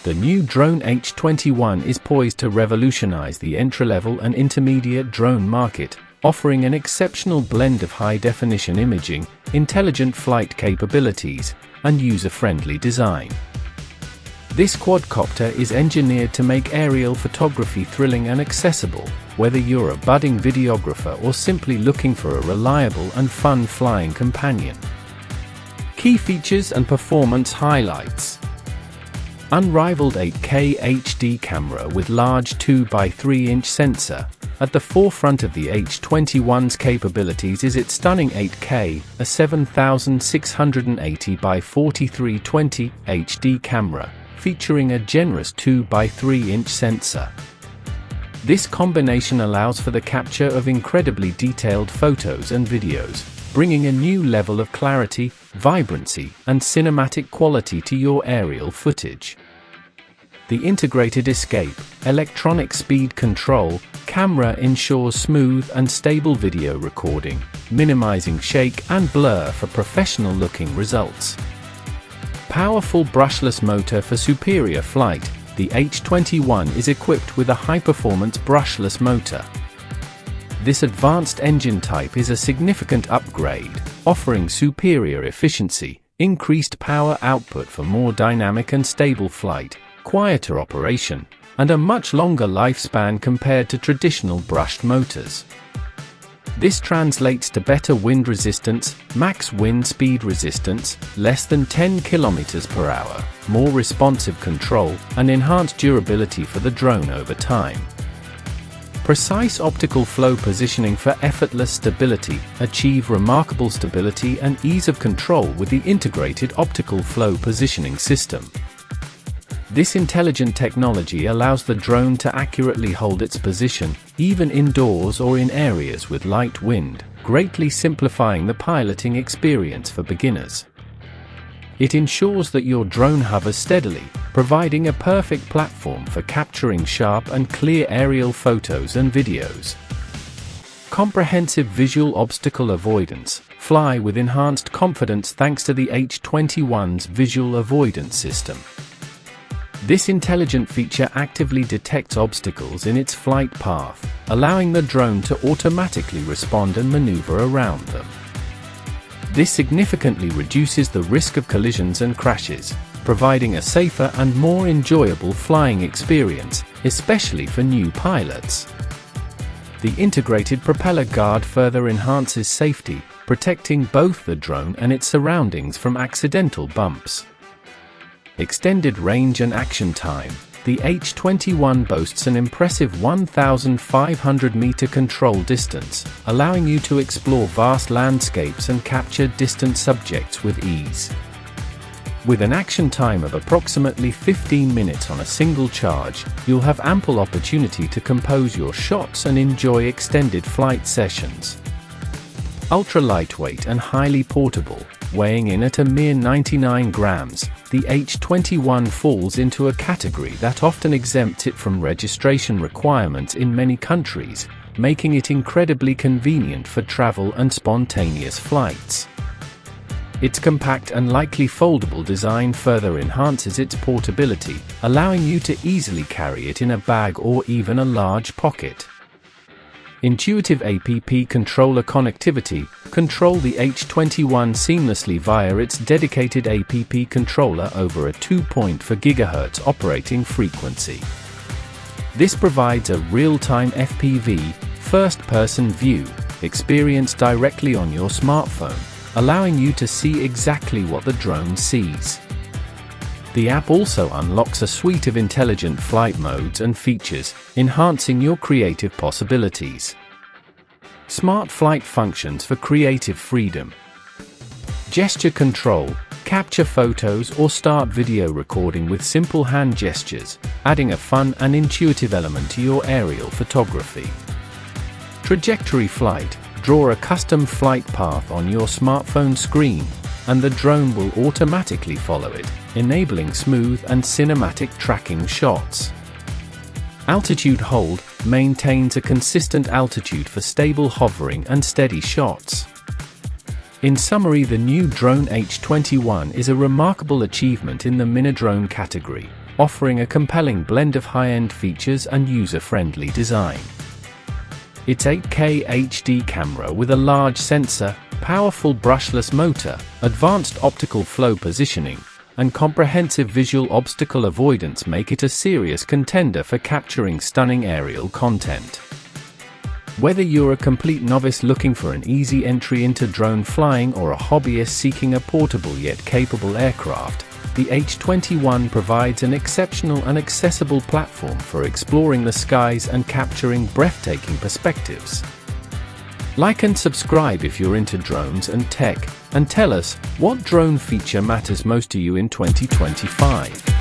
The new Drone H21 is poised to revolutionize the entry-level and intermediate drone market, offering an exceptional blend of high-definition imaging, intelligent flight capabilities, and user-friendly design. This quadcopter is engineered to make aerial photography thrilling and accessible, whether you're a budding videographer or simply looking for a reliable and fun flying companion. Key features and performance highlights: unrivaled 8K HD camera with large 2x3-inch sensor. At the forefront of the H21's capabilities is its stunning 8K, a 7680 by 4320 HD camera, featuring a generous 2x3-inch sensor. This combination allows for the capture of incredibly detailed photos and videos, bringing a new level of clarity, vibrancy, and cinematic quality to your aerial footage. The integrated escape, electronic speed control, camera ensures smooth and stable video recording, minimizing shake and blur for professional-looking results. Powerful brushless motor for superior flight. The H21 is equipped with a high-performance brushless motor. This advanced engine type is a significant upgrade, offering superior efficiency, increased power output for more dynamic and stable flight, quieter operation, and a much longer lifespan compared to traditional brushed motors. This translates to better wind resistance, max wind speed resistance, less than 10 km/h, more responsive control, and enhanced durability for the drone over time. Precise optical flow positioning for effortless stability. Achieve remarkable stability and ease of control with the integrated optical flow positioning system. This intelligent technology allows the drone to accurately hold its position, even indoors or in areas with light wind, greatly simplifying the piloting experience for beginners. It ensures that your drone hovers steadily, providing a perfect platform for capturing sharp and clear aerial photos and videos. Comprehensive visual obstacle avoidance. Fly with enhanced confidence thanks to the H21's visual avoidance system. This intelligent feature actively detects obstacles in its flight path, allowing the drone to automatically respond and maneuver around them. This significantly reduces the risk of collisions and crashes, providing a safer and more enjoyable flying experience, especially for new pilots. The integrated propeller guard further enhances safety, protecting both the drone and its surroundings from accidental bumps. Extended range and action time. The H21 boasts an impressive 1,500-meter control distance, allowing you to explore vast landscapes and capture distant subjects with ease. With an action time of approximately 15 minutes on a single charge, you'll have ample opportunity to compose your shots and enjoy extended flight sessions. Ultra lightweight and highly portable. Weighing in at a mere 99 grams, the H21 falls into a category that often exempts it from registration requirements in many countries, making it incredibly convenient for travel and spontaneous flights. Its compact and likely foldable design further enhances its portability, allowing you to easily carry it in a bag or even a large pocket. Intuitive APP controller connectivity. Control the H21 seamlessly via its dedicated APP controller over a 2.4 GHz operating frequency. This provides a real-time FPV, first-person view, experience directly on your smartphone, allowing you to see exactly what the drone sees. The app also unlocks a suite of intelligent flight modes and features, enhancing your creative possibilities. Smart flight functions for creative freedom. Gesture control. Capture photos or start video recording with simple hand gestures, adding a fun and intuitive element to your aerial photography. Trajectory flight. Draw a custom flight path on your smartphone screen, and the drone will automatically follow it, enabling smooth and cinematic tracking shots. Altitude hold maintains a consistent altitude for stable hovering and steady shots. In summary, the new Drone H21 is a remarkable achievement in the mini-drone category, offering a compelling blend of high-end features and user-friendly design. Its 8K HD camera with a large sensor, powerful brushless motor, advanced optical flow positioning, and comprehensive visual obstacle avoidance make it a serious contender for capturing stunning aerial content. Whether you're a complete novice looking for an easy entry into drone flying or a hobbyist seeking a portable yet capable aircraft, the H21 provides an exceptional and accessible platform for exploring the skies and capturing breathtaking perspectives. Like and subscribe if you're into drones and tech, and tell us what drone feature matters most to you in 2025.